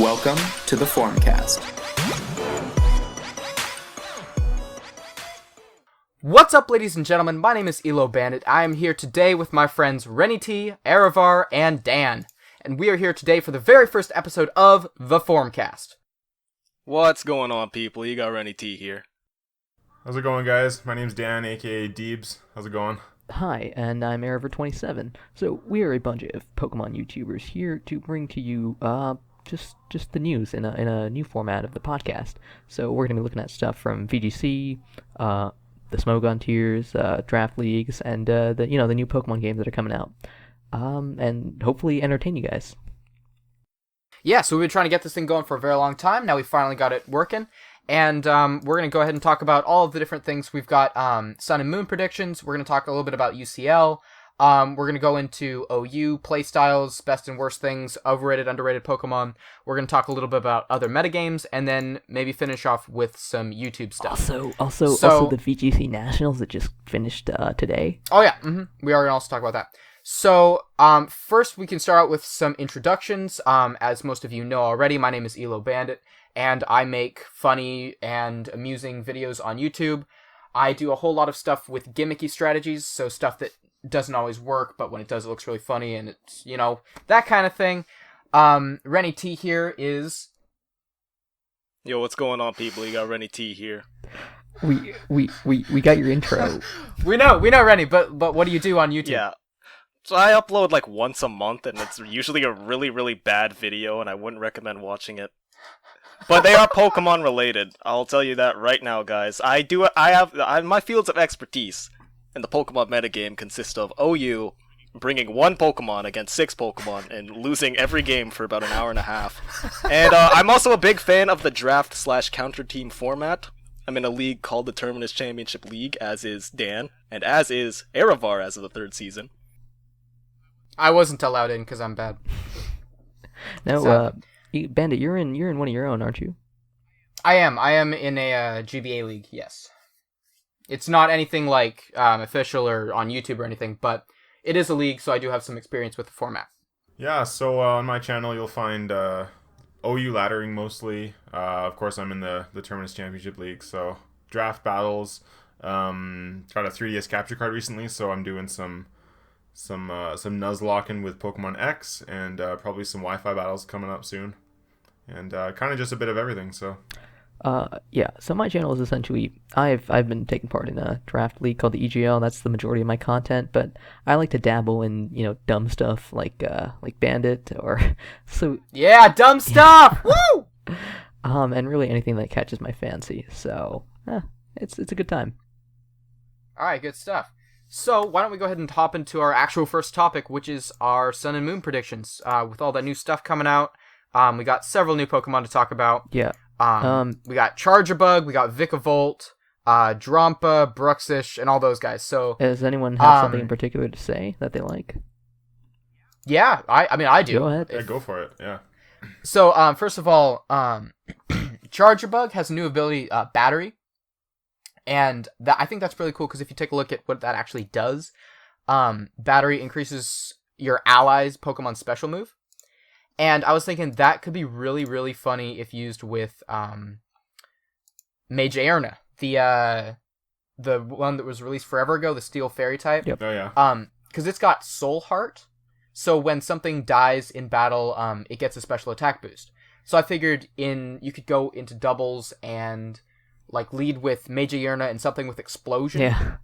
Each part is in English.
Welcome to the FormCast. What's up, ladies and gentlemen? My name is Elo Bandit. I am here today with my friends Renny T, Aravar, and Dan. And we are here today for the very first episode of the FormCast. What's going on, people? You got Renny T here. How's it going, guys? My name's Dan, aka Deebz. How's it going? Hi, and I'm Aravar27. So we are a bunch of Pokemon YouTubers here to bring to you just the news in a new format of the podcast. So we're gonna be looking at stuff from VGC, the Smogon tiers, draft leagues, and the new Pokemon games that are coming out, and hopefully entertain you guys. Yeah, so we've been trying to get this thing going for a very long time. Now we finally got it working. And we're going to go ahead and talk about all of the different things. We've got Sun and Moon predictions. We're going to talk a little bit about UCL. We're going to go into OU, playstyles, best and worst things, overrated, underrated Pokemon. We're going to talk a little bit about other metagames, and then maybe finish off with some YouTube stuff. Also the VGC Nationals that just finished today. Oh, yeah. We are going to also talk about that. So, first we can start out with some introductions. As most of you know already, my name is Elo Bandit, and I make funny and amusing videos on YouTube. I do a whole lot of stuff with gimmicky strategies, so stuff that doesn't always work, but when it does, it looks really funny, and it's, that kind of thing. Renny T here is... Yo, what's going on, people? You got Renny T here. We got your intro. we know, Renny, but what do you do on YouTube? Yeah. So I upload like once a month, and it's usually a really, really bad video, and I wouldn't recommend watching it. But they are Pokemon related. I'll tell you that right now, guys. I have my fields of expertise in the Pokemon metagame consist of OU bringing one Pokemon against 6 Pokemon and losing every game for about an hour and a half. And I'm also a big fan of the draft/counter team format. I'm in a league called the Terminus Championship League, as is Dan, and as is Aravar as of the 3rd season. I wasn't allowed in because I'm bad. No, Bandit, you're in one of your own, aren't you? I am in a GBA league, yes. It's not anything like official or on YouTube or anything, but it is a league, so I do have some experience with the format. Yeah, so on my channel you'll find OU laddering mostly. Of course, I'm in the Terminus Championship League, so draft battles. Got a 3DS capture card recently, so I'm doing some Nuzlocking with Pokemon X, and probably some Wi-Fi battles coming up soon. And kind of just a bit of everything, so... Yeah, so my channel is essentially... I've been taking part in a draft league called the EGL. That's the majority of my content, but I like to dabble in, dumb stuff like Bandit or... so. Yeah, dumb stuff! Woo! And really anything that catches my fancy, so... it's a good time. Alright, good stuff. So, why don't we go ahead and hop into our actual first topic, which is our Sun and Moon predictions. With all that new stuff coming out, we got several new Pokemon to talk about. Yeah. We got Charjabug, we got Vikavolt, Drampa, Bruxish, and all those guys. So, does anyone have something in particular to say that they like? Yeah, I do. Go ahead. Yeah, go for it, yeah. So, first of all, Charjabug has a new ability, Battery. And I think that's really cool, because if you take a look at what that actually does, Battery increases your allies' Pokemon special move. And I was thinking that could be really, really funny if used with Magearna, the one that was released forever ago, the Steel Fairy type. Yep. Oh, yeah. Because it's got Soul Heart, so when something dies in battle, it gets a special attack boost. So I figured you could go into doubles and... lead with Magearna and something with Explosion. Yeah.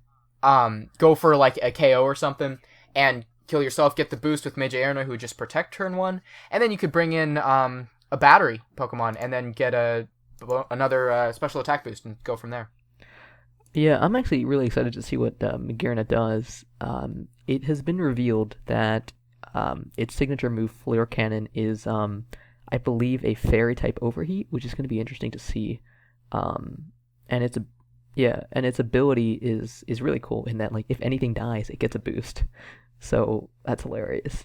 Go for, a KO or something, and kill yourself, get the boost with Magearna, who would just protect turn 1, and then you could bring in a Battery Pokemon, and then get another special attack boost, and go from there. Yeah, I'm actually really excited to see what Magearna does. It has been revealed that its signature move, Flare Cannon, is, I believe, a Fairy-type Overheat, which is going to be interesting to see. And its ability is really cool in that, if anything dies, it gets a boost. So that's hilarious.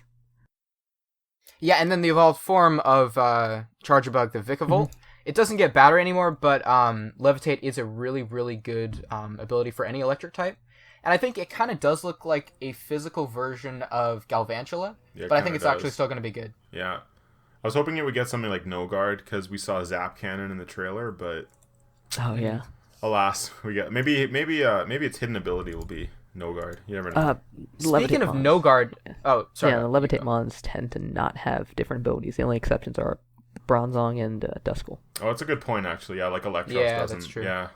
Yeah, and then the evolved form of Charjabug, the Vikavolt, it doesn't get Battery anymore, but Levitate is a really, really good ability for any electric type. And I think it kind of does look like a physical version of Galvantula, Yeah, but I think it's actually still going to be good. Yeah. I was hoping it would get something like No Guard because we saw Zap Cannon in the trailer, but Oh yeah. alas, we got maybe its hidden ability will be No Guard. You never know. Speaking Levitate of mons. No Guard, oh sorry. Yeah, the Levitate mons tend to not have different abilities. The only exceptions are Bronzong and Duskull. Oh, that's a good point actually. Yeah, like Electros Yeah, doesn't. that's true. Yeah.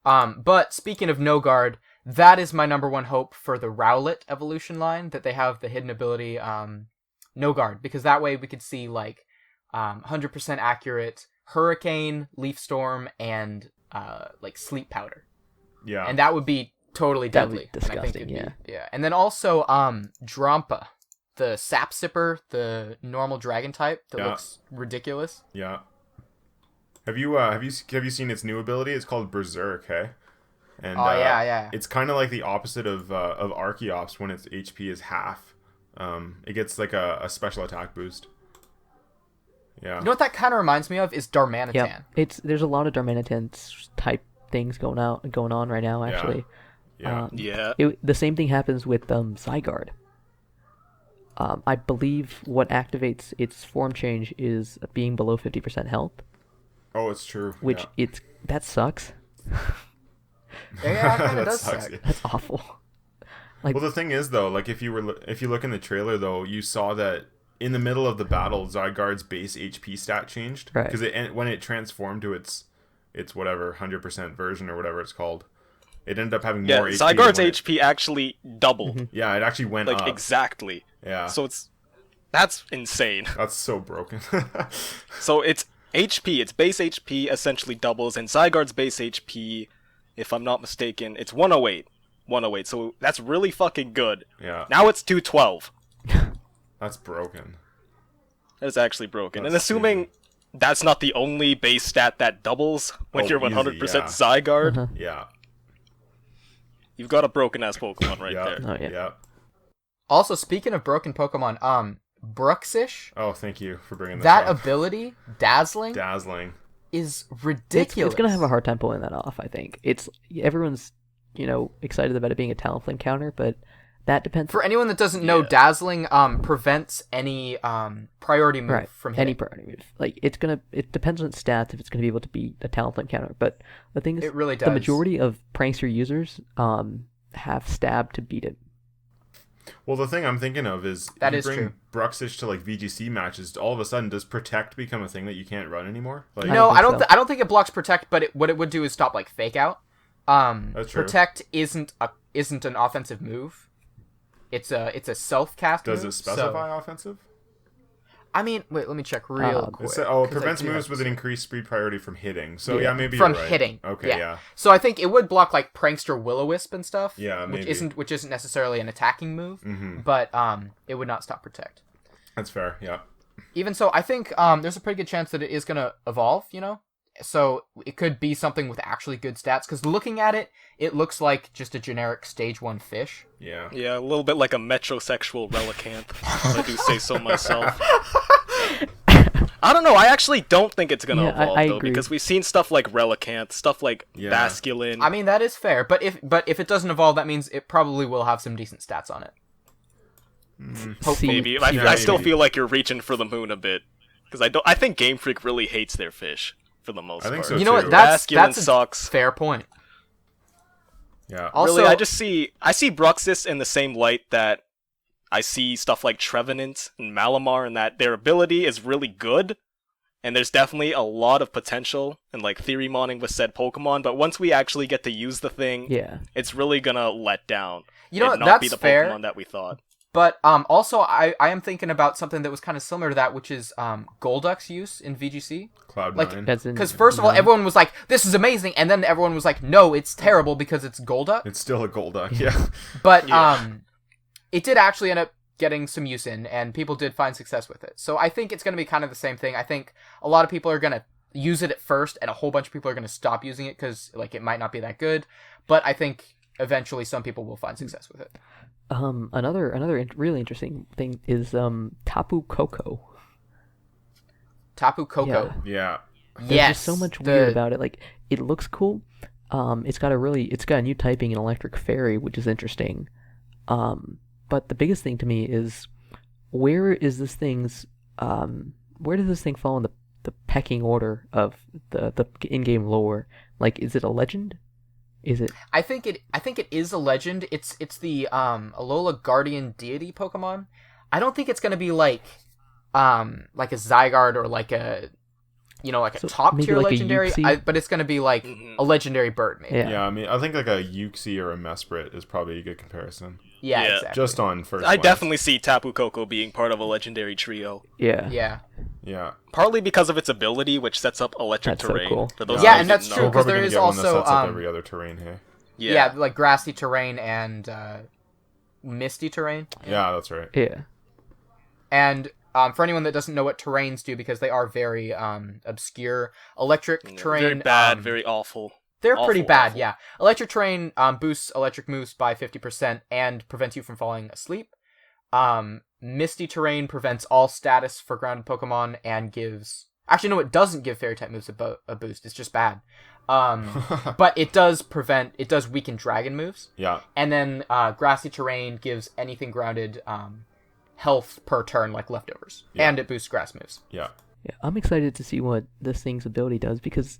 But speaking of No Guard, that is my number one hope for the Rowlet evolution line, that they have the hidden ability No Guard, because that way we could see like 100% accurate Hurricane, Leaf Storm, and like Sleep Powder. Yeah. And that would be totally That would deadly. be And I think disgusting, it'd be- yeah. And then also Drampa, the Sap Sipper, the normal dragon type that Yeah. looks ridiculous. Yeah. Have you seen its new ability? It's called Berserk, hey? And yeah. It's kind of like the opposite of Archeops when its HP is half. It gets like a special attack boost. Yeah. You know what that kind of reminds me of is Darmanitan. Yeah, there's a lot of Darmanitan type things going on right now. Actually, Yeah. Yeah. The same thing happens with Zygarde. I believe what activates its form change is being below 50% health, Oh, it's true. which yeah. that sucks. Yeah, it kind That of does sucks, suck. yeah. That's awful. Like, Well, the thing is though, like if you look in the trailer though, you saw that in the middle of the battle, Zygarde's base HP stat changed Right. because when it transformed to its whatever 100% version or whatever it's called, it ended up having Yeah, more HP. Zygarde's when it- HP actually doubled. Yeah, it actually went Like, up. exactly. Yeah. So that's insane. That's so broken. So its HP, its base HP essentially doubles, and Zygarde's base HP, if I'm not mistaken, it's 108. 108, so that's really fucking good. Yeah. Now it's 212. That's broken. That is actually broken. And That's assuming that's not the only base stat that doubles when Oh, you're easy, 100% yeah. Zygarde, Yeah. you've got a broken-ass Pokemon right Yeah. there. Oh, yeah. Yeah. Also, speaking of broken Pokemon, Bruxish, Oh, thank you for bringing this that up. ability, Dazzling, Dazzling. is ridiculous. It's gonna have a hard time pulling that off. I think everyone's excited about it being a Talonflame counter, but that depends. For anyone that doesn't know, Yeah. Dazzling prevents any priority move Right, from any hitting. priority move. Like it depends on its stats if it's gonna be able to beat a Talonflame counter. But the thing is, It really the does. majority of Prankster users have Stab to beat it. Well, the thing I'm thinking of is That you is bring true. Bruxish to like VGC matches. All of a sudden, does Protect become a thing that you can't run anymore? Like, No, think I don't. so. I don't think it blocks Protect, but what it would do is stop like Fake Out. That's true. Protect isn't an offensive move. It's a self cast. Does move, it specify offensive? I mean, wait, let me check real quick. It 'cause I prevents do moves have with to an see. increased speed priority from hitting. So Yeah. yeah, maybe From you're right. hitting. Okay, yeah. So I think it would block like Prankster Will-O-Wisp and stuff. Yeah, which maybe. isn't necessarily an attacking move, Mm-hmm. but it would not stop Protect. That's fair. Yeah. Even so, I think there's a pretty good chance that it is gonna evolve. So it could be something with actually good stats. Because looking at it, it looks like just a generic Stage 1 fish. Yeah. Yeah, a little bit like a metrosexual Relicanth, if I do say so myself. I don't know, I actually don't think it's gonna Yeah, evolve, I though, agree. because we've seen stuff like Relicanth, stuff like Yeah. Basculin. I mean, that is fair. But if it doesn't evolve, that means it probably will have some decent stats on it. Maybe. See, I still maybe. feel like you're reaching for the moon a bit. Because I think Game Freak really hates their fish, for the most I think part. so, You know too. what? That's Basculin a sucks. fair point. Yeah. Also, Really, I see Bruxis in the same light that I see stuff like Trevenant and Malamar, and that their ability is really good, and there's definitely a lot of potential in like theory modding with said Pokemon, but once we actually get to use the thing, Yeah. it's really gonna let down. You know and what? not be That's the fair. Pokemon that we thought. But also, I am thinking about something that was kind of similar to that, which is Golduck's use in VGC. Cloud9. like, As in Because first of all, everyone was like, "This is amazing," and then everyone was like, "No, it's terrible because it's Golduck." It's still a Golduck. Yeah. But Yeah. it did actually end up getting some use in, and people did find success with it. So I think it's going to be kind of the same thing. I think a lot of people are going to use it at first, and a whole bunch of people are going to stop using it because like it might not be that good. But I think eventually some people will find success with it. Another really interesting thing is Tapu Koko. Tapu Koko. Yeah. There's Yes. just so much weird about it. Like, it looks cool. It's got a new typing in Electric Fairy, which is interesting. But the biggest thing to me is, where is this thing's where does this thing fall in the pecking order of the in-game lore? Like, is it a legend? Is it? I think it is a legend. It's the Alola Guardian Deity Pokemon. I don't think it's gonna be like a Zygarde or like a So top maybe tier like a legendary. Uxie? But it's gonna be like a legendary bird, maybe. Yeah. Yeah, I mean, I think like a Uxie or a Mesprit is probably a good comparison. Yeah, Yeah. exactly. Just on first I glance. definitely see Tapu Koko being part of a legendary trio. Yeah. Yeah. Yeah. Partly because of its ability, which sets up electric That's so terrain. cool. For those Yeah, of you and who that's didn't true, know. We're 'cause probably there gonna is get one that also, sets up every other terrain here. Yeah, like grassy terrain and misty terrain. Yeah, that's right. Yeah. And for anyone that doesn't know what terrains do, because they are very obscure, electric terrain. Very bad, very awful. They're pretty Awful, bad, awful. yeah. Electric terrain boosts electric moves by 50% and prevents you from falling asleep. Misty terrain prevents all status for grounded Pokemon and gives... Actually, no, it doesn't give Fairy-type moves a boost. It's just bad. But it does weaken Dragon moves. Yeah. And then grassy terrain gives anything grounded health per turn, like leftovers. Yeah. And it boosts grass moves. Yeah. Yeah, I'm excited to see what this thing's ability does because,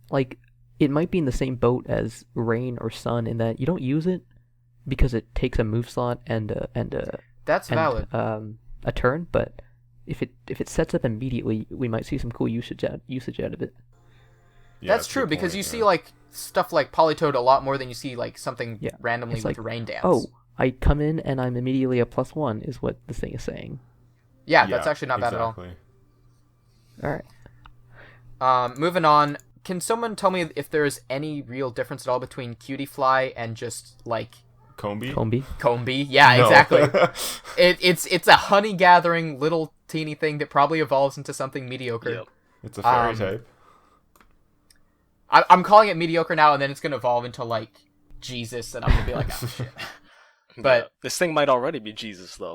like, it might be in the same boat as Rain or Sun in that you don't use it because it takes a move slot and That's valid. a turn, but if it sets up immediately, we might see some cool usage out of it. Yeah, That's a true, good because point, you yeah. see like stuff like Politoed a lot more than you see like something Yeah, randomly it's with like, Rain Dance. Oh, I come in and I'm immediately a +1 is what this thing is saying. Yeah, that's actually not bad at all. exactly. All right. Moving on, can someone tell me if there is any real difference at all between Cutie Fly and just like Combi? Combi? Yeah, No. exactly. It's a honey gathering little teeny thing that probably evolves into something mediocre. Yep. It's a fairy type. I'm calling it mediocre now, and then it's gonna evolve into like Jesus, and I'm gonna be like, oh shit. But Yeah. This thing might already be Jesus, though.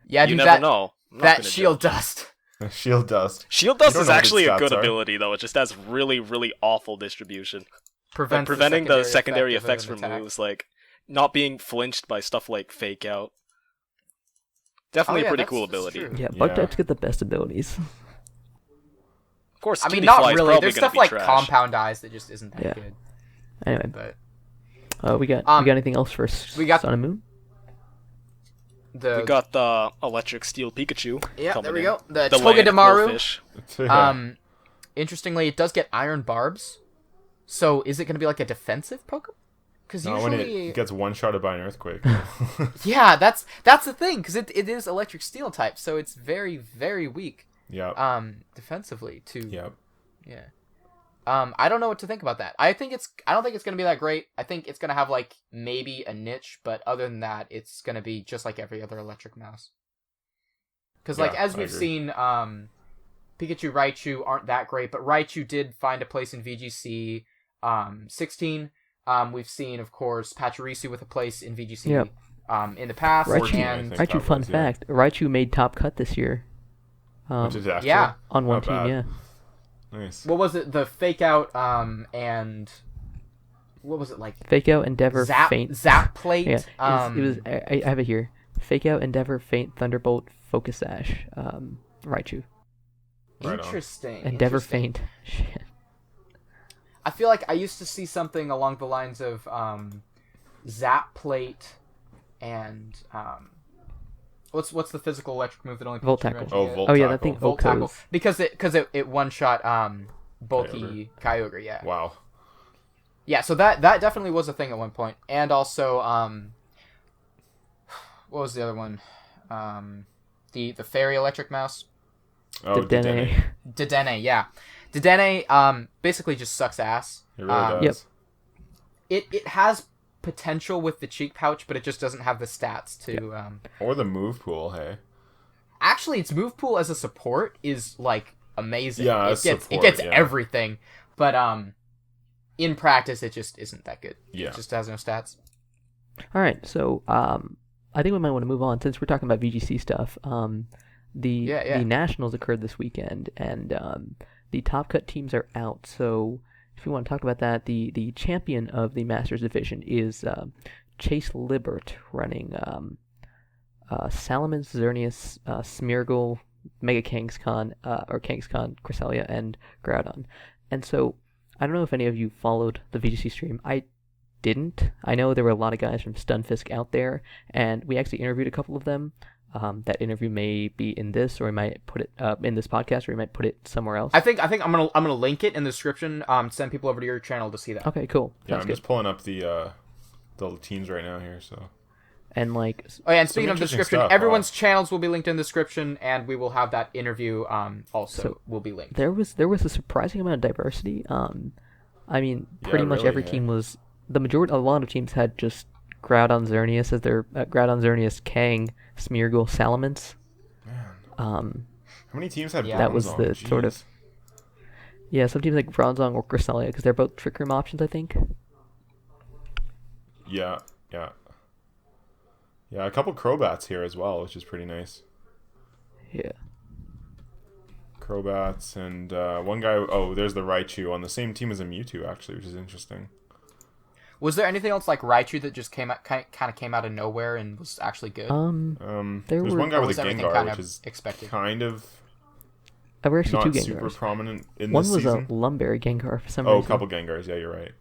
yeah, You dude, never that know. I'm not that gonna shield judge. dust. Shield Dust. Shield You Dust don't is know what actually its a good stats are. ability, though. It just has really, really awful distribution. Prevents Preventing the secondary effect effects of an from attack. moves, like not being flinched by stuff like Fake Out. Definitely Oh, yeah, a pretty that's- cool that's ability. true. Yeah, bug Yeah. types get the best abilities. Of course, I mean, Cutie not Fly is really. probably There's gonna stuff be like trash. Compound Eyes that just isn't that Yeah. good. Anyway, But we got anything else for we got- Sun and Moon? the We got the Electric Steel Pikachu. yeah, coming there we in. go. The The land Togedemaru. Quillfish. Interestingly, it does get Iron Barbs. So is it going to be like a defensive Pokemon? Because No, when usually, it gets one-shotted by an earthquake. yeah, that's the thing. Because it is Electric Steel type, so it's very very weak. Yep. Defensively too. Yep. Yeah. I don't know what to think about that. I don't think it's gonna be that great. I think it's gonna have like maybe a niche, but other than that, it's gonna be just like every other electric mouse. Because like Yeah, as I we've agree. seen, Pikachu, Raichu aren't that great, but Raichu did find a place in VGC 16. We've seen, of course, Pachirisu with a place in VGC Yep. In the past, Raichu, 14, I and think. Raichu, fun that was, yeah. fact, Raichu made top cut this year. Which is actually yeah. On one not team, bad. yeah. Nice. what was it? The fake out and what was it like? Fake out, Endeavor, Zap Feint. Zap Plate. Yeah, it was. I have it here. Fake out, Endeavor, Feint, Thunderbolt, Focus Sash, Raichu. Right on. Interesting. Endeavor, interesting. Feint. Shit. I feel like I used to see something along the lines of Zap Plate and what's the physical electric move that only Volt Pikachu Tackle. Raichu Oh, get? Volt Oh yeah, that Tackle. thing Volt Tackle Okos. because it one shot bulky Kyogre. Yeah. Wow. Yeah. So that definitely was a thing at one point, and also what was the other one? The fairy electric mouse. Oh, Dedenne. Dedenne, yeah. Dedenne basically just sucks ass. It really does. Yep. It has potential with the cheek pouch, but it just doesn't have the stats to Or the move pool, hey. actually its move pool as a support is like amazing. Yeah, it as gets support, yeah. everything. But in practice it just isn't that good. Yeah. It just has no stats. All right, so I think we might want to move on since we're talking about VGC stuff. The nationals occurred this weekend, and the top cut teams are out. So if you want to talk about that, the champion of the Masters division is Chase Libert, running Salamence, Xerneas, Smeargle, Mega Kangaskhan, or Kangaskhan, Cresselia, and Groudon. And so, I don't know if any of you followed the VGC stream. I didn't. I know there were a lot of guys from Stunfisk out there, and we actually interviewed a couple of them. That interview may be in this, or we might put it in this podcast, or we might put it somewhere else. I think I'm gonna link it in the description. Send people over to your channel to see that. Okay, cool. Yeah, Sounds I'm good. just pulling up the teams right now here. So. And like, Oh yeah, and speaking of the interesting description, stuff, everyone's channels will be linked in the description, and we will have that interview also So, will be linked. there was a surprising amount of diversity. I mean, pretty much really, every yeah. team was a lot of teams had just Groudon Xerneas as their Groudon Xerneas, Kang, Smeargle, Salamence. Man. How How many teams have that was Bronzong? the sort of Jeez. yeah, some teams like Bronzong or Cresselia because they're both Trick Room options, I think. Yeah. A couple Crobats here as well, which is pretty nice. Yeah. Crobats and one guy. Oh, there's the Raichu on the same team as a Mewtwo, actually, which is interesting. Was there anything else like Raichu that just kind of came out of nowhere and was actually good? There's one guy Or with was a everything Gengar, kind which of is expected? kind of There were actually not two super Gengars. prominent in One this was season. a Lumberry Gengar for some Oh, a reason. couple Gengars. Yeah, you're right.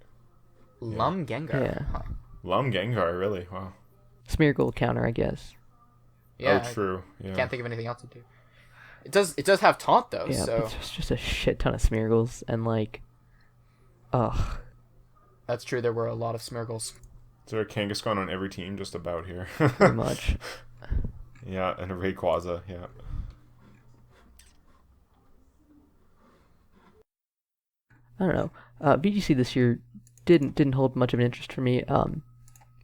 Lum Gengar. Yeah. Huh. Lum Gengar, really? Wow. Smeargle counter, I guess. Yeah. Oh, true. Yeah. Can't think of anything else to do. It does have taunt though, Yeah, so but there's just a shit ton of Smeargles, and like, ugh. that's true. There were a lot of Smeargles. Is there a Kangaskhan on every team just about here? Pretty much. Yeah, and a Rayquaza, yeah. I don't know. VGC this year didn't hold much of an interest for me.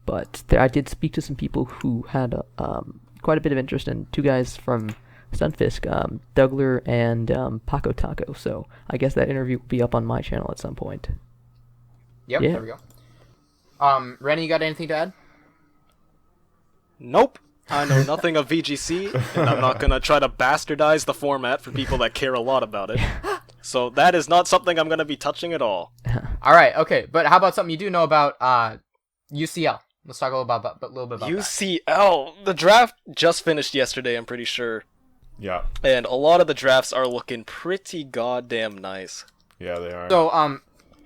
But I did speak to some people who had quite a bit of interest, and two guys from Stunfisk, Dougler and Paco Taco. So I guess that interview will be up on my channel at some point. Yep, Yeah. there we go. Renny, you got anything to add? Nope. I know nothing of VGC, and I'm not gonna try to bastardize the format for people that care a lot about it. So that is not something I'm gonna be touching at all. All right, okay. But how about something you do know about UCL? Let's talk a little bit about that. UCL. The draft just finished yesterday, I'm pretty sure. Yeah. And a lot of the drafts are looking pretty goddamn nice. Yeah, they are. So,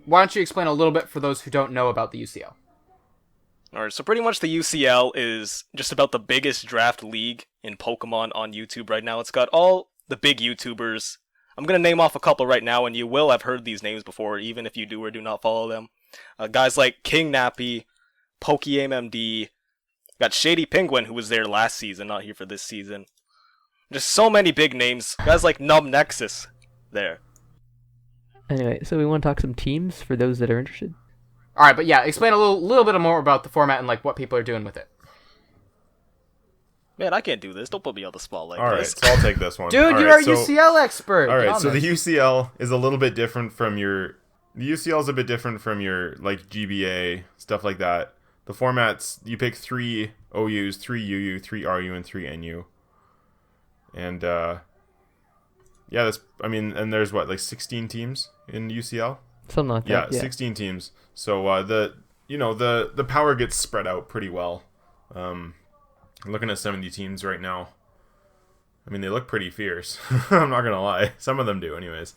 why don't you explain a little bit for those who don't know about the UCL? Alright, so pretty much the UCL is just about the biggest draft league in Pokemon on YouTube right now. It's got all the big YouTubers. I'm gonna name off a couple right now, and you will have heard these names before, even if you do or do not follow them. Guys like King Nappy, PokeMMD, got Shady Penguin, who was there last season, not here for this season. Just so many big names. Guys like Nub Nexus there. Anyway, so we want to talk some teams for those that are interested. All right, but yeah, explain a little bit more about the format and like what people are doing with it. Man, I can't do this. Don't put me on the spot like All right, this. so I'll take this one. Dude, All you're right, a UCL expert. All right, Get on so the this. UCL is a little bit different from your... The UCL is a bit different from your, like, GBA, stuff like that. The formats, you pick 3 OUs, 3 UU, 3 RU, and 3 NU. And, yeah, that's... I mean, and there's, what, like 16 teams in UCL? Something like Yeah, that. Yeah, 16 teams. So, the power gets spread out pretty well. I'm looking at 70 teams right now. I mean, they look pretty fierce. I'm not gonna lie. Some of them do, anyways.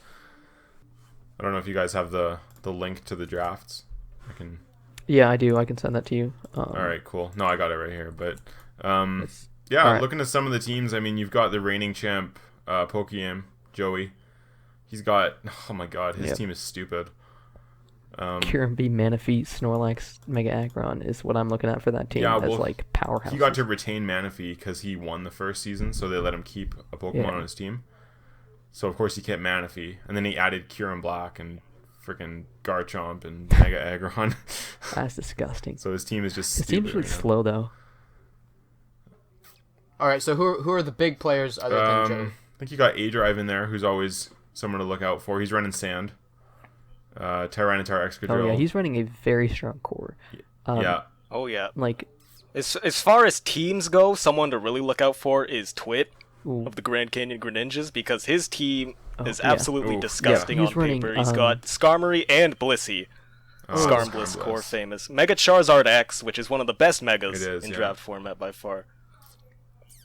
I don't know if you guys have the link to the drafts. I can. Yeah, I do. I can send that to you. All right, cool. No, I got it right here. But It's- yeah, all right. looking at some of the teams. I mean, you've got the reigning champ, Pokemon Joey. He's got. Oh my God, his Yep. team is stupid. Kyurem, Manaphy, Snorlax, Mega Aggron is what I'm looking at for that team Yeah, as well, like powerhouse. He got to retain Manaphy because he won the first season, so they let him keep a Pokemon Yeah. on his team. So of course he kept Manaphy, and then he added Kyurem Black and freaking Garchomp and Mega Aggron. That's disgusting. So his team is just His stupid. team's really right now. slow though. All right, so who are the big players other than Joey? I think you got A-Drive in there, who's always someone to look out for. He's running Sand. Tyranitar Excadrill. Oh yeah, he's running a very strong core. yeah. Oh yeah. Like, As far as teams go, someone to really look out for is Twit ooh, of the Grand Canyon Greninjas, because his team is yeah. absolutely Ooh. disgusting Yeah, on he's running, paper. He's got Skarmory and Blissey. Skarmbliss core famous. Mega Charizard X, which is one of the best megas It is, in yeah. draft format by far.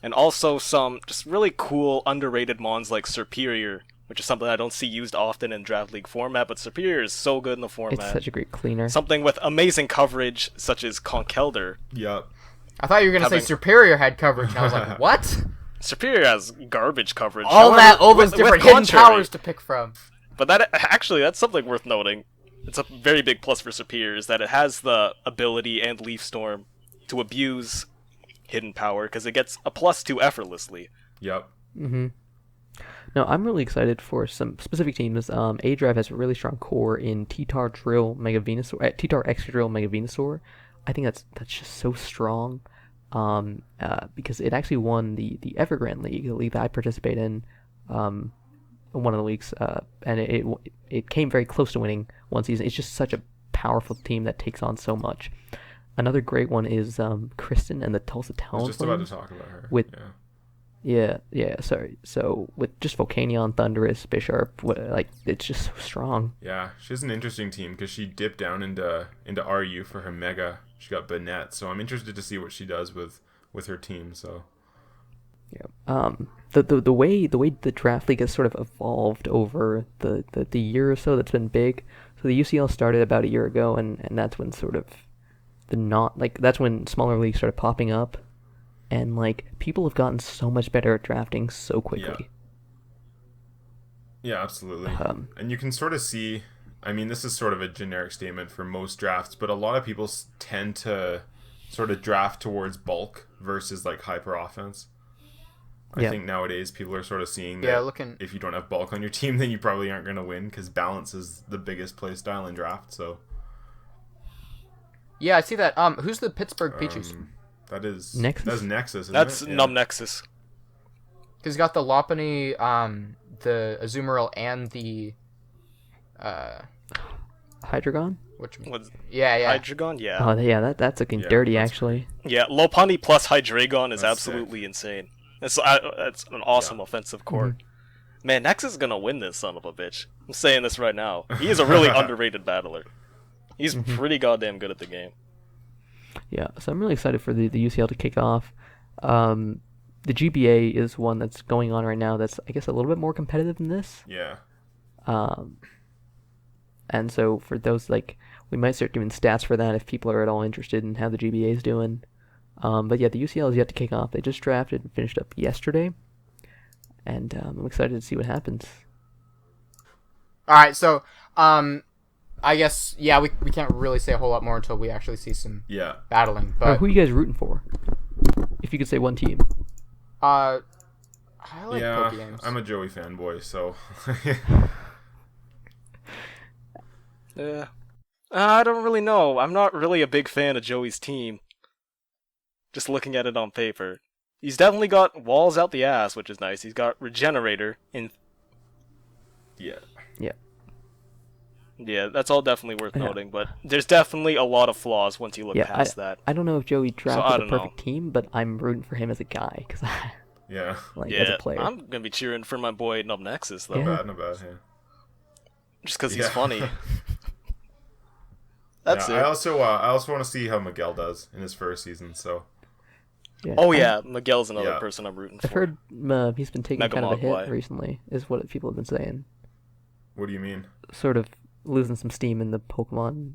and also some just really cool underrated mons like Superior, which is something I don't see used often in Draft League format, but Superior is so good in the format. It's such a great cleaner. Something with amazing coverage, such as Conkeldurr. Yep. I thought you were gonna say Superior had coverage, and I was like, what? Superior has garbage coverage. All those with different hidden contrary. powers to pick from. But that's something worth noting. It's a very big plus for Superior, is that it has the ability and Leaf Storm to abuse hidden power, because it gets a +2 effortlessly. Yep. Mm-hmm. No, I'm really excited for some specific teams. A-Drive has a really strong core in T-Tar Drill Mega Venusaur, T-Tar Extra Drill Mega Venusaur. I think that's just so strong, because it actually won the Evergrande League, the league that I participate in, one of the leagues, and it came very close to winning one season. It's just such a powerful team that takes on so much. Another great one is Kristen and the Tulsa I was Talon. just about to talk about her. Sorry. So with just Volcanion, Thundurus, Bisharp, it's just so strong. Yeah, she has an interesting team because she dipped down into RU for her Mega. She got Banette, so I'm interested to see what she does with her team. So yeah. The way the draft league has sort of evolved over the year or so that's been big. So the UCL started about a year ago, and that's when sort of that's when smaller leagues started popping up, and people have gotten so much better at drafting so quickly. Yeah, absolutely. And you can sort of see, I mean, this is sort of a generic statement for most drafts, but a lot of people tend to sort of draft towards bulk versus hyper offense. I think nowadays people are sort of seeing that if you don't have bulk on your team, then you probably aren't going to win, because balance is the biggest play style in draft. So yeah, I see that. Who's the Pittsburgh Pichus? That is Nexus. That's Nexus. Isn't That's it? Numnexus. Because he's got the Lopunny, the Azumarill, and the Hydreigon? Yeah. Hydreigon? Yeah. Oh, yeah, that's looking dirty, actually. Yeah, Lopunny plus Hydreigon is absolutely insane. It's an awesome offensive core. Mm-hmm. Man, Nexus is gonna win this son of a bitch. I'm saying this right now. He is a really underrated battler. He's pretty goddamn good at the game. Yeah, so I'm really excited for the UCL to kick off. The GBA is one that's going on right now that's, I guess, a little bit more competitive than this. Yeah. And so for those, we might start doing stats for that if people are at all interested in how the GBA is doing. But yeah, the UCL is yet to kick off. They just drafted and finished up yesterday. And I'm excited to see what happens. Alright, so, I guess, yeah, we can't really say a whole lot more until we actually see some battling. But who are you guys rooting for? If you could say one team. I like Pokegames. I'm a Joey fanboy, so Yeah. I don't really know. I'm not really a big fan of Joey's team. Just looking at it on paper. He's definitely got walls out the ass, which is nice. He's got Regenerator in... Yeah. Yeah, that's all definitely worth noting, but there's definitely a lot of flaws once you look past that. I don't know if Joey drafted the perfect team, but I'm rooting for him as a guy, because as a player. I'm gonna be cheering for my boy Numnexus, though. Not bad, yeah. Just because he's funny. That's it. I also want to see how Miguel does in his first season, so... Yeah. Miguel's another person I'm rooting for. I've heard he's been taking kind of a hit recently, is what people have been saying. What do you mean? Sort of losing some steam in the Pokemon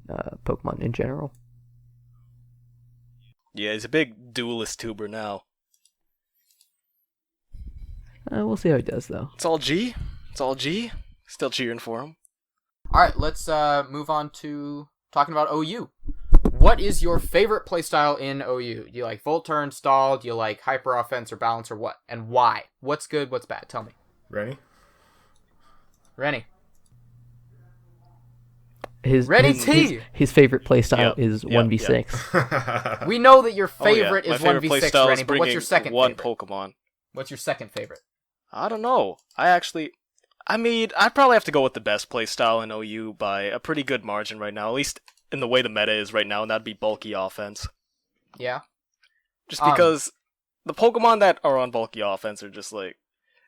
in general. Yeah, he's a big duelist tuber now. We'll see how he does, though. It's all G. Still cheering for him. Alright, let's move on to talking about OU. What is your favorite playstyle in OU? Do you like Volturn, Stall? Do you like Hyper Offense or Balance, or what? And why? What's good, what's bad? Tell me. Renny? Renny T! His favorite playstyle is 1v6. We know that your favorite is My favorite 1v6, Renny, but what's your second favorite? Pokemon. What's your second favorite? I don't know. I'd probably have to go with the best playstyle in OU by a pretty good margin right now, at least in the way the meta is right now, and that'd be bulky offense. Yeah? Just because the Pokemon that are on bulky offense are just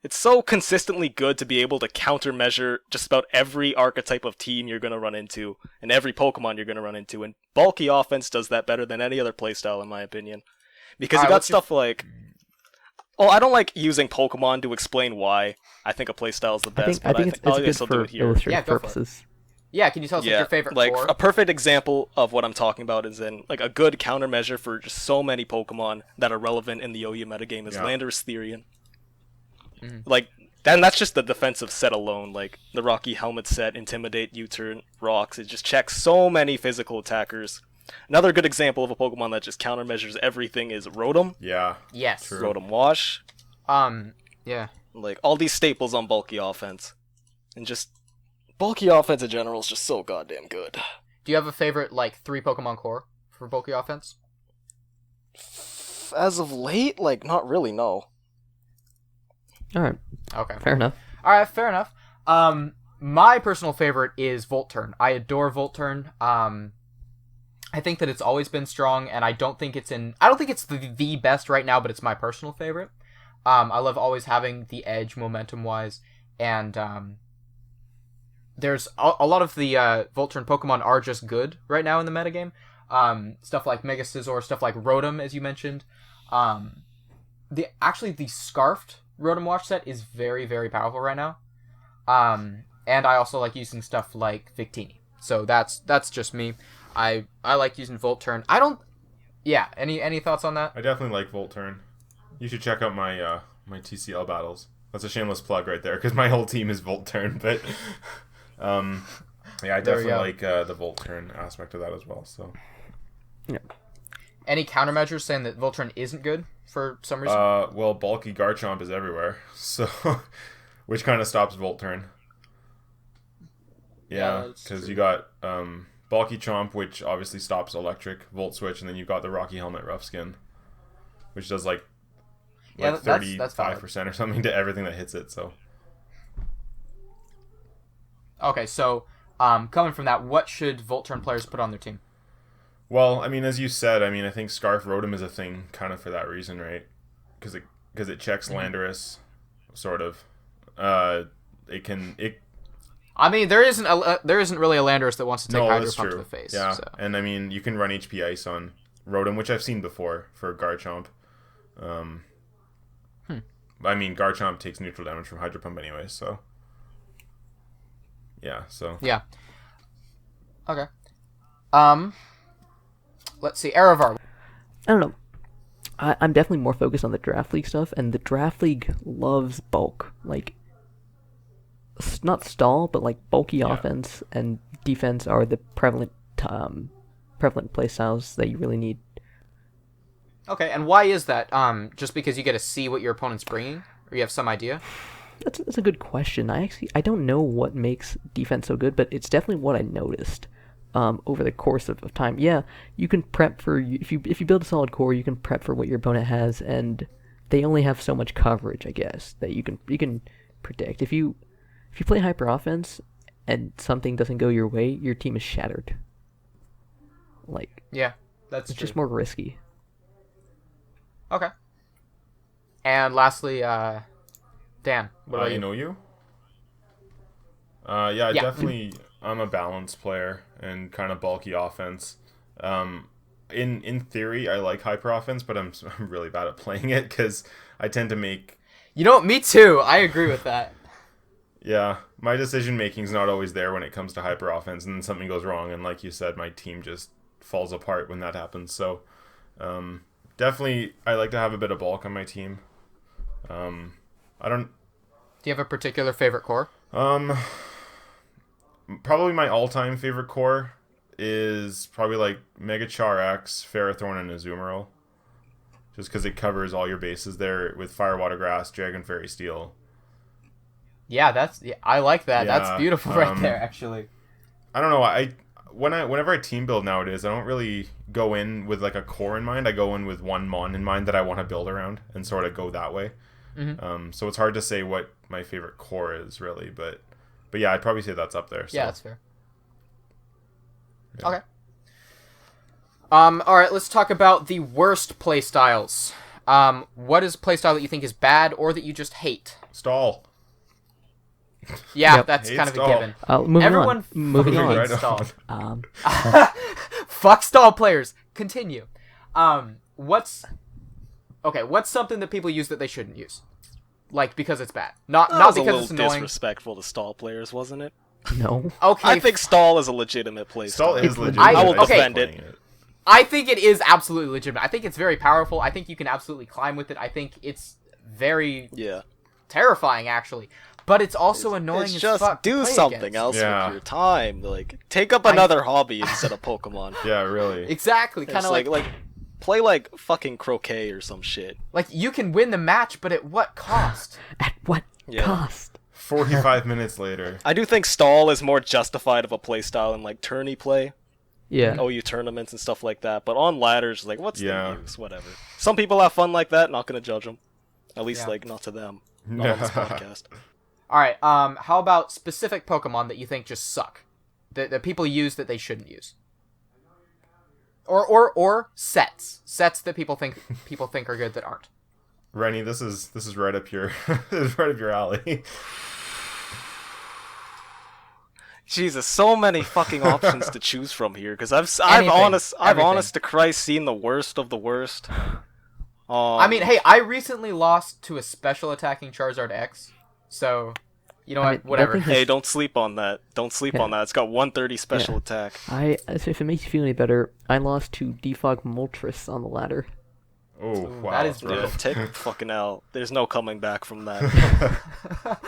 it's so consistently good to be able to countermeasure just about every archetype of team you're going to run into, and every Pokemon you're going to run into, and bulky offense does that better than any other playstyle, in my opinion. Because you got stuff like... Oh, I don't like using Pokemon to explain why I think a playstyle is the best. I think it's I'll good guess I'll do for it here. illustrative Yeah, go for it. purposes. Yeah, can you tell us like, your favorite like core? a perfect example of what I'm talking about is in like a good countermeasure for just so many Pokemon that are relevant in the OU metagame is Landorus Therian. Like, then that's just the defensive set alone. Like the Rocky Helmet set, Intimidate, U-turn, Rocks. It just checks so many physical attackers. Another good example of a Pokemon that just countermeasures everything is Rotom. Yeah. Yes. True. Rotom Wash. Yeah. Like all these staples on bulky offense, and just bulky offense in general is just so goddamn good. Do you have a favorite, like, 3 Pokemon core for bulky offense? As of late, like, not really, no. Alright, Okay. fair enough. Alright, fair enough. My personal favorite is Volturn. I adore Volturn. I think that it's always been strong, and I don't think it's the best right now, but it's my personal favorite. I love always having the edge momentum-wise, and, there's a lot of the Volturn Pokemon are just good right now in the metagame. Stuff like Mega Scizor, stuff like Rotom, as you mentioned. The Scarfed Rotom Wash set is very, very powerful right now. And I also like using stuff like Victini. So that's just me. I like using Volturn. I don't... Yeah, any thoughts on that? I definitely like Volturn. You should check out my my TCL battles. That's a shameless plug right there, because my whole team is Volturn, but... yeah, I definitely like the Volturn aspect of that as well. So, Yeah. Any countermeasures saying that Volturn isn't good for some reason? well, bulky Garchomp is everywhere, so which kind of stops Volturn. Yeah, because you got bulky Chomp, which obviously stops Electric Volt Switch, and then you've got the Rocky Helmet Rough Skin, which does like 35% or something to everything that hits it. So. Okay, so coming from that, what should Volturn players put on their team? Well, I mean, as you said, I mean, I think Scarf Rotom is a thing kind of for that reason, right? Because it checks Landorus, sort of. I mean, there isn't really a Landorus that wants to take Hydro that's Pump true. to the face. Yeah, So. and I mean, you can run HP Ice on Rotom, which I've seen before for Garchomp. I mean, Garchomp takes neutral damage from Hydro Pump anyway, so. Yeah, so. Yeah. Okay. Let's see, Aravar. I don't know. I'm definitely more focused on the Draft League stuff, and the Draft League loves bulk. Like, not stall, but like bulky offense and defense are the prevalent playstyles that you really need. Okay, and why is that? Just because you get to see what your opponent's bringing, or you have some idea? That's a good question. I don't know what makes defense so good, but it's definitely what I noticed over the course of time. Yeah, you can prep for if you build a solid core, you can prep for what your opponent has, and they only have so much coverage, I guess, that you can predict. If you play hyper offense and something doesn't go your way, your team is shattered. Like, yeah, that's it's true. just more risky. Okay. And lastly, Dan, what about you? Know you? Yeah, definitely. I'm a balanced player and kind of bulky offense. In theory, I like hyper offense, but I'm really bad at playing it because I tend to make. You know what? Me too. I agree with that. Yeah, my decision making's not always there when it comes to hyper offense, and then something goes wrong, and like you said, my team just falls apart when that happens. So, definitely, I like to have a bit of bulk on my team. I don't. Do you have a particular favorite core? Probably my all-time favorite core is probably like Mega Char X, Ferrothorn, and Azumarill. Just because it covers all your bases there with Fire, Water, Grass, Dragon, Fairy, Steel. Yeah, I like that. Yeah, that's beautiful right there, actually. I don't know. Whenever I team build nowadays, I don't really go in with like a core in mind. I go in with one mon in mind that I want to build around and sort of go that way. Mm-hmm. So it's hard to say what my favorite core is really, but yeah, I'd probably say that's up there. So. Yeah, that's fair. Yeah. Okay. Alright, let's talk about the worst playstyles. What is a playstyle that you think is bad or that you just hate? Stall. Yeah, Yep. that's Hate kind of stall. a given. Moving Moving on. Right stall. on. Fuck stall players. Continue. What's Okay, what's something that people use that they shouldn't use? Like, because it's bad. Not That was because a little it's annoying. disrespectful to stall players, wasn't it? No. Okay, I think stall is a legitimate play Stall style. is legit. I will just defend it. playing I think it is absolutely legitimate. I think it's very powerful. I think you can absolutely climb with it. I think it's very Yeah. terrifying, actually. But it's also annoying It's as just fuck to do play something against. else Yeah. with your time. Like, take up another hobby instead of Pokemon. Yeah, really. Exactly, kind It's of like play like fucking croquet or some shit. like you can win the match, but at what cost? At what Yeah. cost? 45 minutes later. I do think stall is more justified of a playstyle in like tourney play, Yeah. OU tournaments and stuff like that. But on ladders, like, what's Yeah. the use? Whatever. Some people have fun like that. Not gonna judge them. At least Yeah. like not to them. Not on this podcast. All right. How about specific Pokemon that you think just suck, that people use that they shouldn't use, or sets that people think are good that aren't. Renny, this is right up your this is right up your alley. Jesus, so many fucking options to choose from here. Because I've Anything, everything. honest to Christ seen the worst of the worst. I mean, hey, I recently lost to a special attacking Charizard X, so you know I what? mean, Whatever. that thing Hey, don't sleep on that. Don't sleep Yeah. on that. It's got 130 special attack. If it makes you feel any better, I lost to Defog Moltres on the ladder. Oh, wow. that is Dude, rough. take fucking L. There's no coming back from that.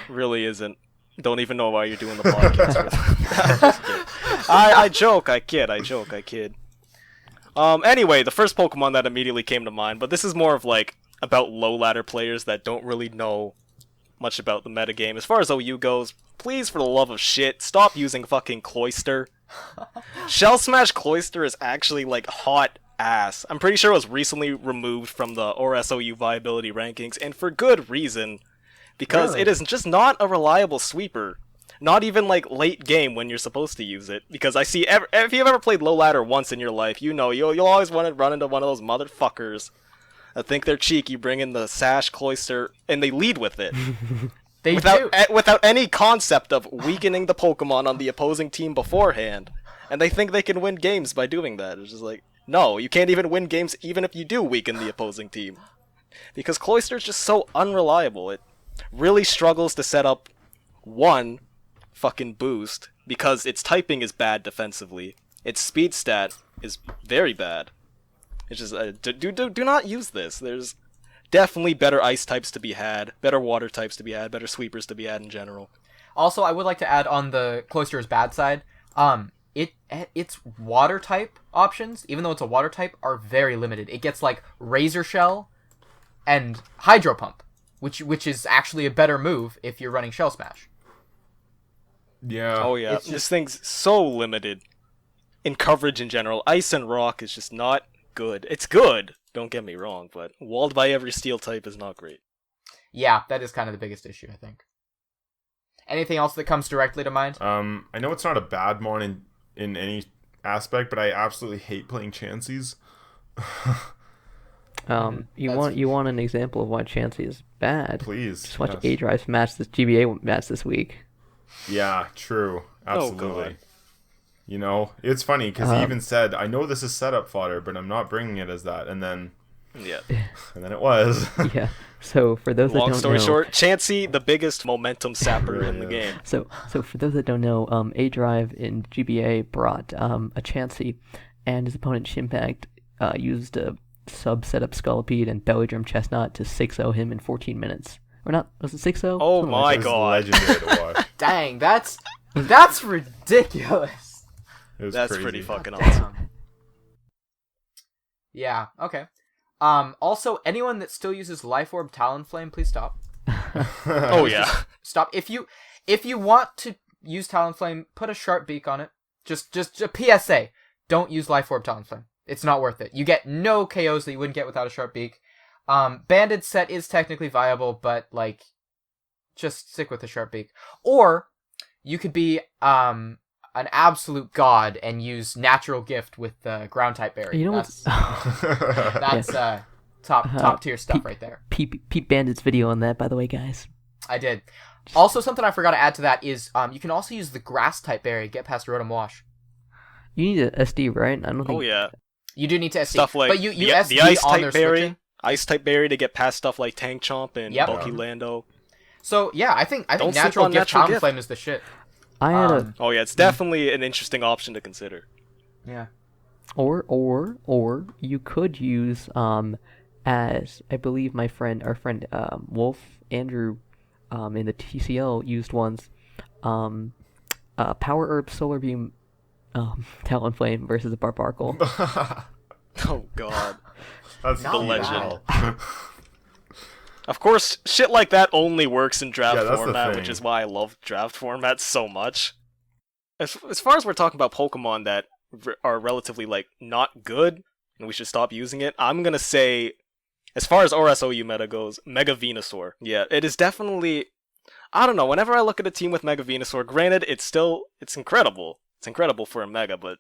Really isn't. Don't even know why you're doing the podcast. I joke. I kid. Anyway, the first Pokemon that immediately came to mind, but this is more of like about low ladder players that don't really know much about the metagame. As far as OU goes, please, for the love of shit, stop using fucking Cloyster. Shell Smash Cloyster is actually like hot ass. I'm pretty sure it was recently removed from the ORSOU viability rankings, and for good reason, because Really? it is just not a reliable sweeper. Not even like late game when you're supposed to use it. Because I see, if you've ever played low ladder once in your life, you know you'll always want to run into one of those motherfuckers that think they're cheeky, bring in the Sash Cloyster, and they lead with it. They do. Without any concept of weakening the Pokemon on the opposing team beforehand. And they think they can win games by doing that. It's just like, no, you can't even win games even if you do weaken the opposing team. Because Cloyster's just so unreliable. It really struggles to set up one fucking boost because its typing is bad defensively. Its speed stat is very bad. It's just, do not use this. There's definitely better ice types to be had, better water types to be had, better sweepers to be had in general. Also, I would like to add on the Cloyster's bad side, its water type options, even though it's a water type, are very limited. It gets like Razor Shell and Hydro Pump, which is actually a better move if you're running Shell Smash. Yeah. Oh yeah, It's just- this thing's so limited in coverage in general. Ice and rock is just not good. It's good, don't get me wrong, but walled by every steel type is not great. Yeah, that is kind of the biggest issue, I think. Anything else that comes directly to mind? I know it's not a bad mon in any aspect, but I absolutely hate playing Chanseys. You want an example of why Chansey is bad? Please. Just watch yes. A-Drive's match, this GBA match this week. Yeah, true. Absolutely. God. You know, it's funny because he even said, "I know this is setup fodder, but I'm not bringing it as that." And then Yeah. it was. Yeah. So for those that Long don't story know, short, Chansey, the biggest momentum sapper in the game. So for those that don't know, A-Drive in GBA brought a Chansey, and his opponent Shimpact used a sub setup Scolipede and Belly Drum Chestnut to 6-0 him in 14 minutes. Or not? Was it 6-0? Oh Something my like It was God. legendary to watch. Dang, that's ridiculous. It was That's crazy. pretty fucking awesome. Damn. Yeah. Okay. Also, anyone that still uses Life Orb Talonflame, please stop. Oh yeah. Stop. If you want to use Talonflame, put a sharp beak on it. Just a PSA. Don't use Life Orb Talonflame. It's not worth it. You get no KOs that you wouldn't get without a sharp beak. Banded set is technically viable, but like, just stick with the sharp beak. Or you could be an absolute god and use Natural Gift with Ground type Berry. You know that's Yeah. top tier stuff right there. Pete Bandit's video on that, by the way, guys. I did. Also, something I forgot to add to that is you can also use the Grass type Berry. Get past Rotom Wash. You need a SD, right? I don't think. Oh yeah. You do need to SD. Stuff like but you the SD ice on type their berry, switching. ice type berry to get past stuff like Tank Chomp and Yep. Bulky Lando. So yeah, I think Don't sleep natural on gift natural Talon gift. Flame is the shit. I had a Oh yeah, it's definitely an interesting option to consider. Yeah. or you could use as I believe our friend Wolf Andrew in the TCL used once Power Herb Solar Beam Talonflame versus a Barbarkle. Oh god. That's Not The legend. bad. Of course, shit like that only works in draft Yeah, that's the format, thing. which is why I love draft format so much. As far as we're talking about Pokemon that are relatively, like, not good, and we should stop using it, I'm gonna say, as far as ORSOU meta goes, Mega Venusaur. Yeah, it is definitely... I don't know, whenever I look at a team with Mega Venusaur, granted, it's incredible. It's incredible for a Mega, but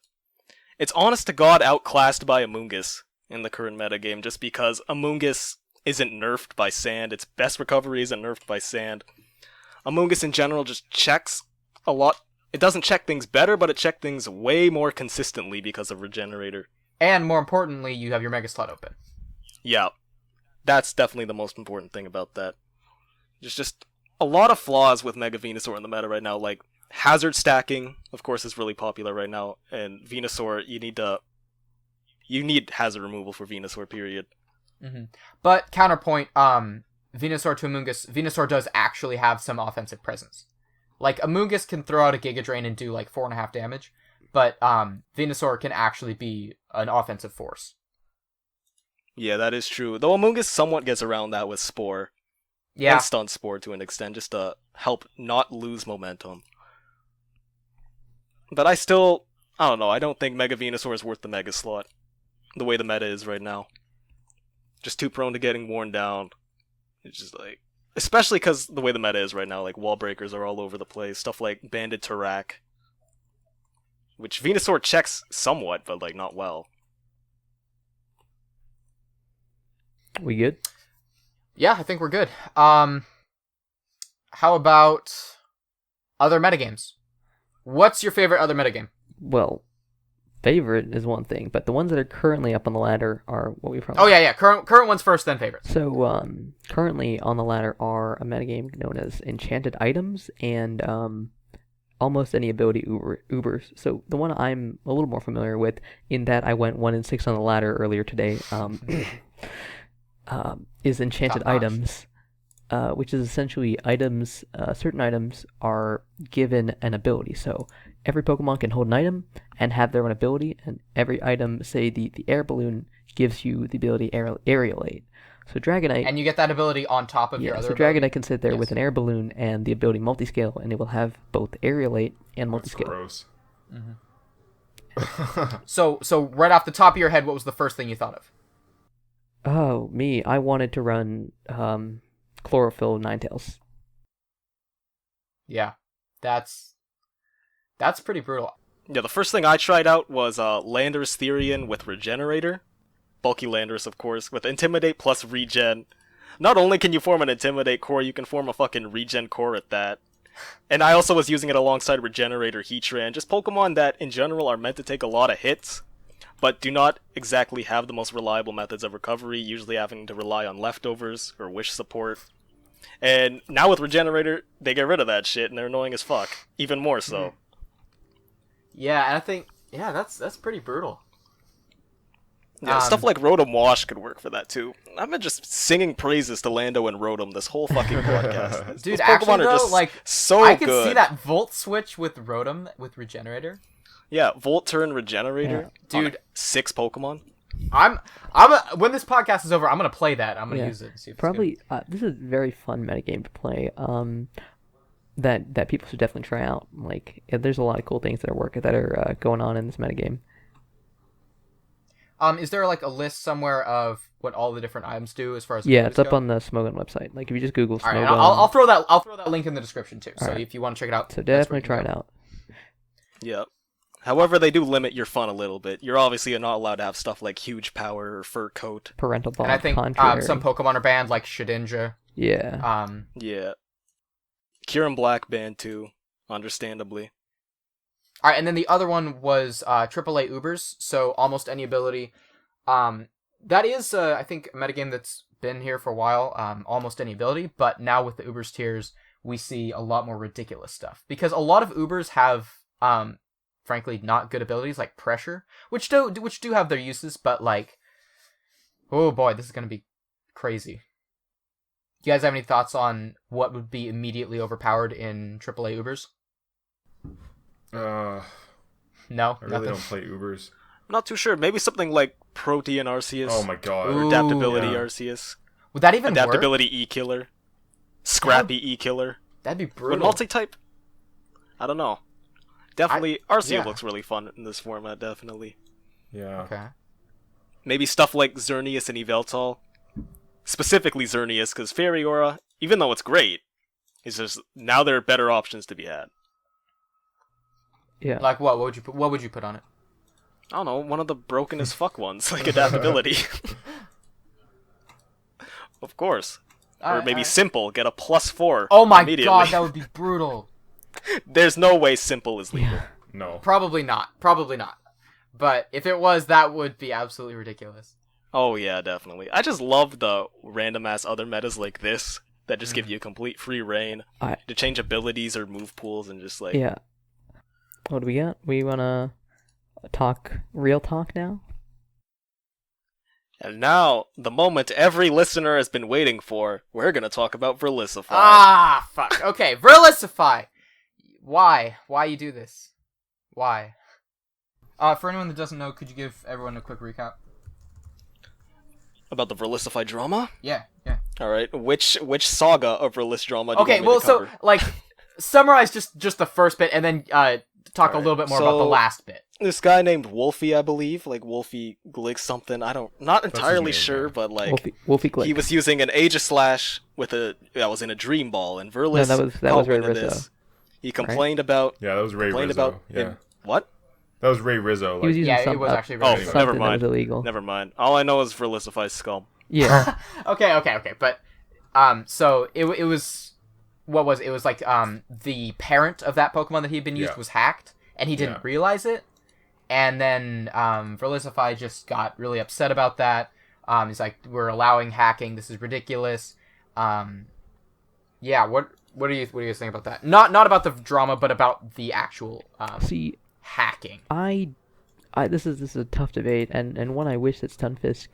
it's honest to God outclassed by Amoonguss in the current metagame, just because Amoonguss isn't nerfed by sand, its best recovery isn't nerfed by sand. Amoonguss in general just checks a lot. It doesn't check things better, but it checks things way more consistently because of Regenerator. And more importantly, you have your Mega Slot open. Yeah, that's definitely the most important thing about that. There's just a lot of flaws with Mega Venusaur in the meta right now, like hazard stacking, of course, is really popular right now, and Venusaur, you need hazard removal for Venusaur, period. Mm-hmm. But counterpoint, Venusaur to Amoonguss, Venusaur does actually have some offensive presence. Like, Amoonguss can throw out a Giga Drain and do like 4.5 damage, but Venusaur can actually be an offensive force. Yeah, that is true. Though Amoonguss somewhat gets around that with Spore. Yeah. And Stun Spore to an extent, just to help not lose momentum. But I don't know, I don't think Mega Venusaur is worth the Mega Slot. The way the meta is right now. Just too prone to getting worn down. It's just like... Especially because the way the meta is right now, like, wall breakers are all over the place. Stuff like Banded Tarak. Which Venusaur checks somewhat, but, like, not well. We good? Yeah, I think we're good. How about other metagames? What's your favorite other metagame? Well, favorite is one thing, but the ones that are currently up on the ladder are what we probably... Oh, yeah. Current ones first, then favorites. So, currently on the ladder are a metagame known as Enchanted Items and almost any ability Ubers. So the one I'm a little more familiar with, in that I went 1 and 6 on the ladder earlier today, is Enchanted Top notch. Items, which is essentially items. Certain items are given an ability. So every Pokemon can hold an item and have their own ability, and every item, say the air balloon, gives you the ability Aerialate. So Dragonite... And you get that ability on top of your other ability. Dragonite can sit there with Yes. an air balloon and the ability Multiscale, and it will have both Aerialate and That's Multiscale. gross. So right off the top of your head, what was the first thing you thought of? Oh, me. I wanted to run Chlorophyll Ninetales. Yeah, that's pretty brutal. Yeah, the first thing I tried out was Landorus Therian with Regenerator. Bulky Landorus, of course, with Intimidate plus Regen. Not only can you form an Intimidate core, you can form a fucking Regen core at that. And I also was using it alongside Regenerator, Heatran, just Pokemon that, in general, are meant to take a lot of hits, but do not exactly have the most reliable methods of recovery, usually having to rely on leftovers or wish support. And now with Regenerator, they get rid of that shit, and they're annoying as fuck. Even more so. Yeah, and I think that's pretty brutal. Yeah, stuff like Rotom Wash could work for that too. I've been just singing praises to Lando and Rotom this whole fucking podcast. Dude, Those actually, Pokemon are though, just like, so I could good. see that Volt switch with Rotom with Regenerator. Yeah, Volt Turn Regenerator. Dude. on 6 Pokemon. When this podcast is over, I'm gonna play that. I'm gonna Yeah. use it and see if it's Probably, this is a very fun metagame to play. That people should definitely try out. Like, there's a lot of cool things that are going on in this metagame. good. Is there like a list somewhere of what all the different items do as far as Yeah, it's up go? on the Smogon website. Like, if you just Google All right, Smogon, I'll throw that link in the description too. So Alright. if you want to check it out, so that's where definitely you try can it go. out. Yeah. However, they do limit your fun a little bit. You're obviously not allowed to have stuff like Huge Power or Fur Coat. Parental bond, And I think contrary. some Pokemon are banned, like Shedinja. Yeah. Yeah. Kieran Black banned too, understandably. All right, and then the other one was AAA Ubers. So almost any ability That is, I think, a metagame that's been here for a while, almost any ability, but now with the Ubers tiers, we see a lot more ridiculous stuff. Because a lot of Ubers have, frankly, not good abilities, like Pressure, which do have their uses, but, like, oh boy, this is going to be crazy. Do you guys have any thoughts on what would be immediately overpowered in AAA Ubers? No? I really Nothing? don't play Ubers. I'm not too sure. Maybe something like Protean Arceus. Oh my god. Ooh. Or Adaptability yeah. Arceus. Would that even work? Adaptability E-Killer. Scrappy E-Killer. That'd be But brutal. multi-type? I don't know. Definitely, Arceus yeah. looks really fun in this format, definitely. Yeah. Okay. Maybe stuff like Xerneas and Yveltal. Specifically Xerneas, because Fairy Aura, even though it's great, it's just, now there are better options to be had. Yeah. Like what? What would you put on it? I don't know, one of the broken as fuck ones, like Adaptability. Of course. Or maybe Simple, get a +4 Oh my immediately. god, that would be brutal. There's no way Simple is legal. Yeah. No. Probably not. But if it was, that would be absolutely ridiculous. Oh yeah, definitely. I just love the random ass other metas like this that just give you complete free reign to change abilities or move pools and just like Yeah. What do we got? We wanna talk real talk now? And now, the moment every listener has been waiting for, we're gonna talk about Verlisify. Ah, fuck. Okay, Verlisify. Why? Why you do this? Why? For anyone that doesn't know, could you give everyone a quick recap? About the Verlisify drama? Yeah. Alright, which saga of Verlis drama do you Okay, want me well, to so, cover? like, summarize just the first bit, and then talk a little bit more about the last bit. This guy named Wolfie, I believe, like Wolfie Glick something, not entirely name, sure, yeah. but like, Wolfie Glick. he was using an Aegislash that was in a Dream Ball, and Verlis that was caught Ray wind of Rizzo. this. He complained about... Yeah, that was Ray complained Rizzo. about Yeah. What? That was Ray Rizzo. He was Like, using Yeah, it was actually Oh, really never something that mind. was illegal. Never mind. All I know is Verlisify's skull. Yeah. Okay, but so it was what was it? It was like the parent of that Pokemon that he'd been used Yeah. was hacked, and he didn't Yeah. realize it. And then Verlisify just got really upset about that. He's like, "We're allowing hacking. This is ridiculous." Yeah. What do you think about that? Not about the drama, but about the actual See, hacking. this is a tough debate, and one I wish that Stunfisk,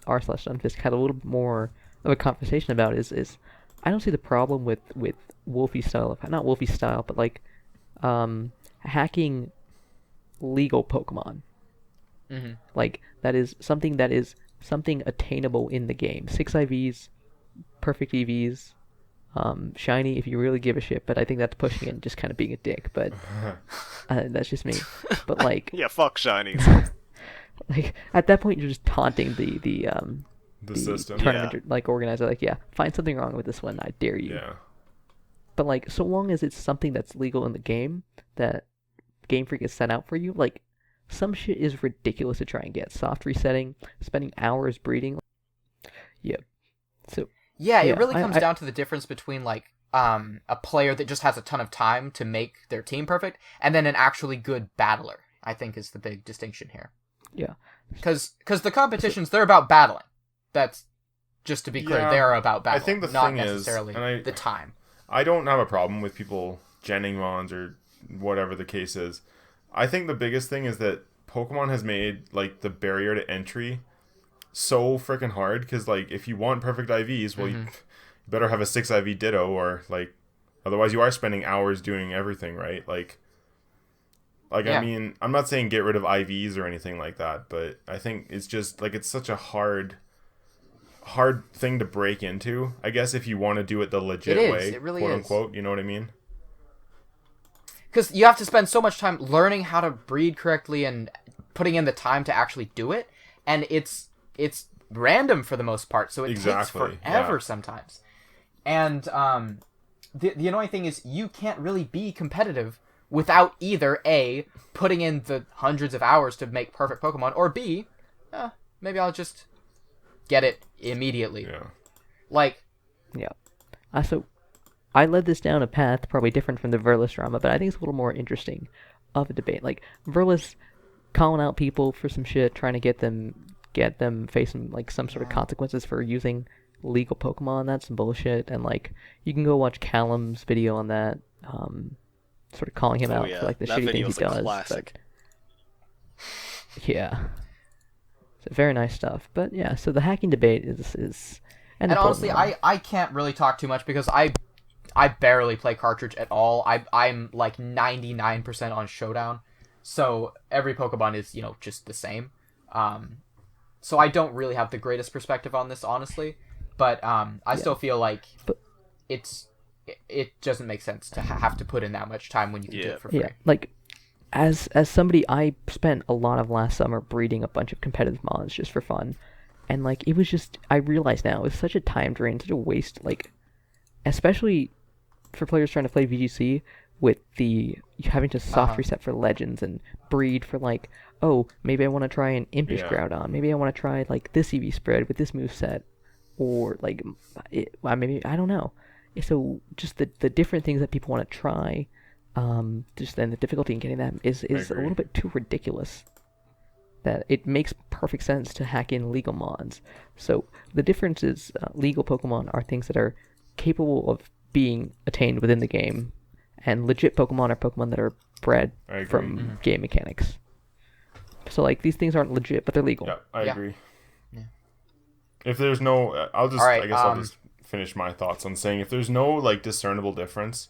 r/Stunfisk had a little bit more of a conversation about is I don't see the problem with Wolfie style, not Wolfie style, but like hacking legal Pokemon. Mm-hmm. Like that is something attainable in the game. 6 IVs, perfect EVs, shiny if you really give a shit, but I think that's pushing it and just kind of being a dick, but that's just me. But like Yeah, fuck shinies. like at that point you're just taunting the system. tournament like organizer, like, yeah, find something wrong with this one, I dare you. Yeah. But like, so long as it's something that's legal in the game that Game Freak has set out for you, like some shit is ridiculous to try and get. Soft resetting, spending hours breeding. Yeah. So Yeah, yeah, it really comes I- down to the difference between like a player that just has a ton of time to make their team perfect, and then an actually good battler. I think is the big distinction here. yeah. Because the competitions, they're about battling. That's just to be clear, Yeah, they're about battling. I think the not thing is, necessarily and the time. I don't have a problem with people genning mons or whatever the case is. I think the biggest thing is that Pokemon has made like the barrier to entry so freaking hard, because like if you want perfect IVs, well, you better have a 6 IV Ditto, or like otherwise you are spending hours doing everything, right? Like Yeah. I mean, I'm not saying get rid of IVs or anything like that, but I think it's just like it's such a hard thing to break into, I guess, if you want to do it the legit It is. way, It really quote is. unquote, you know what I mean? Because you have to spend so much time learning how to breed correctly and putting in the time to actually do it, and it's random for the most part, so it takes Exactly, forever yeah. sometimes. And the annoying thing is you can't really be competitive without either A, putting in the hundreds of hours to make perfect Pokemon, or B, maybe I'll just get it immediately. Yeah. Like, Yeah. So I led this down a path probably different from the Verlis drama, but I think it's a little more interesting of a debate. Like Verlis calling out people for some shit, trying to get them get them facing like some sort of consequences for using legal Pokemon. That's some bullshit. And like you can go watch Callum's video on that, sort of calling him out for like the that shitty things he does. Classic. But, yeah, so very nice stuff. But yeah, so the hacking debate is and honestly, I can't really talk too much because I barely play cartridge at all. I'm like 99% on Showdown, so every Pokemon is just the same. So I don't really have the greatest perspective on this, honestly. But I still feel like it doesn't make sense to have to put in that much time when you can do it for free. Yeah, like as somebody, I spent a lot of last summer breeding a bunch of competitive mons just for fun, and like it was just, I realize now, it was such a time drain, such a waste, like especially for players trying to play VGC with the having to soft reset for legends and breed for like, oh, maybe I want to try an Impish Groudon, maybe I want to try like this EV spread with this moveset, or like maybe I don't know. So just the different things that people want to try, just then the difficulty in getting them is a little bit too ridiculous. That it makes perfect sense to hack in legal mods. So the difference is legal Pokemon are things that are capable of being attained within the game, and legit Pokemon are Pokemon that are bred from game mechanics. So like these things aren't legit, but they're legal. Yeah, I agree. Yeah. If there's no, I'll just finish my thoughts on saying if there's no like discernible difference,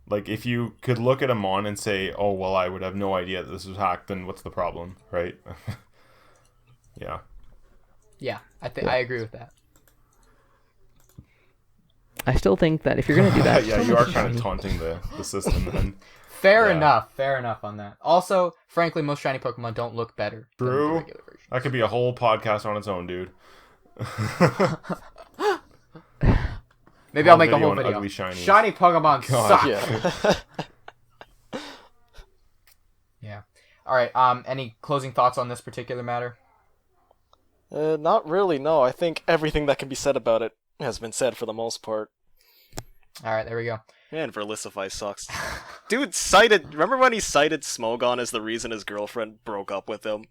like if you could look at a mon and say, oh well, I would have no idea that this was hacked, then what's the problem, right? Yeah. Yeah, I agree with that. I still think that if you're gonna do that, yeah, you are kind of taunting the system then. Fair enough on that. Also, frankly, most shiny Pokemon don't look better than the regular versions. That could be a whole podcast on its own, dude. Maybe I'll make a whole video. Ugly shinies. Shiny Pokemon suck. Yeah. Yeah. All right. Any closing thoughts on this particular matter? Not really. No, I think everything that can be said about it has been said for the most part. All right. There we go. Man, Verlisify sucks. Dude remember when he cited Smogon as the reason his girlfriend broke up with him?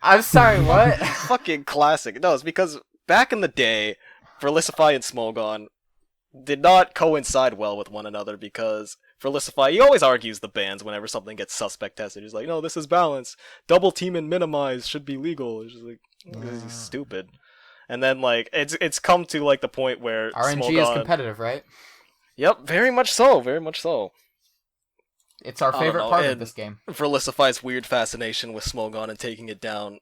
I'm sorry, what? Fucking classic. No, it's because back in the day, Verlisify and Smogon did not coincide well with one another because Verlisify, he always argues the bans whenever something gets suspect tested. He's like, no, this is balance. Double team and minimize should be legal. It's just like, this is stupid. And then, like, it's come to, like, the point where RNG Smogon... is competitive, right? Yep, very much so, very much so. It's our favorite part of this game. Verlisify's weird fascination with Smogon and taking it down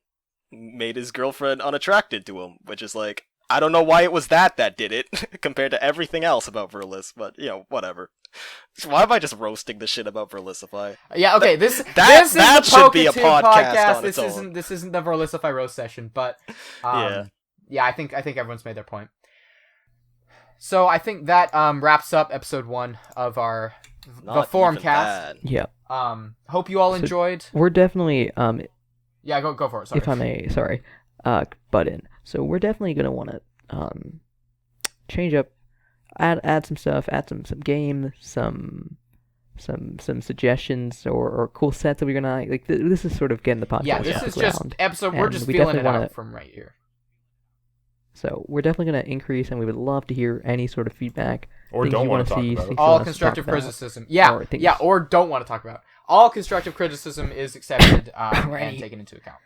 made his girlfriend unattracted to him, which is like, I don't know why it was that did it, compared to everything else about Verlis, but, whatever. Why am I just roasting the shit about Verlisify? Yeah, okay, this is the should be a PokeTube podcast on its own. This isn't the Verlisify roast session, but yeah, I think everyone's made their point. So I think that wraps up episode 1 of the FormCast. Yeah. Hope you all enjoyed. We're definitely yeah, go for it. Sorry. If I may, sorry, butt in. So we're definitely gonna want to change up, add some stuff, add some game, some suggestions or cool sets that we're gonna like. This is sort of getting the podcast. Yeah, this is just episode. We're just feeling it out from right here. So we're definitely going to increase, and we would love to hear any sort of feedback. Or don't want to talk about. All constructive criticism. Or don't want to talk about. All constructive criticism is accepted and taken into account.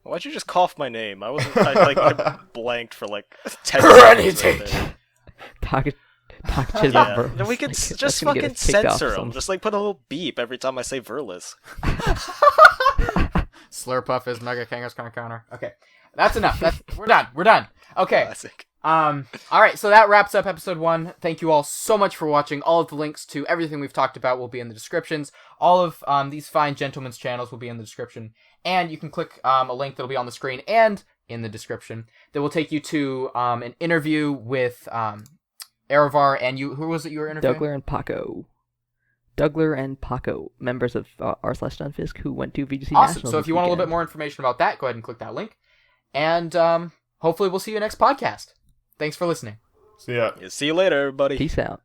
Why'd you just cough my name? I blanked for like 10 seconds. Renny T. Talk shit about Verlis. Then we could just fucking censor him. Just like put a little beep every time I say Verlis. Slurpuff is Mega Kangaskhan's kind of counter. Okay. That's enough. We're done. Okay. Classic. All right, so that wraps up episode 1. Thank you all so much for watching. All of the links to everything we've talked about will be in the descriptions. All of these fine gentlemen's channels will be in the description. And you can click a link that'll be on the screen and in the description that will take you to an interview with Aravar and you. Who was it you were interviewing? Dougler and Paco, members of r/Stunfisk who went to VGC Awesome. Nationals. So if you want a little bit more information about that, go ahead and click that link. And hopefully we'll see you next podcast. Thanks for listening. See ya. See you later, everybody. Peace out.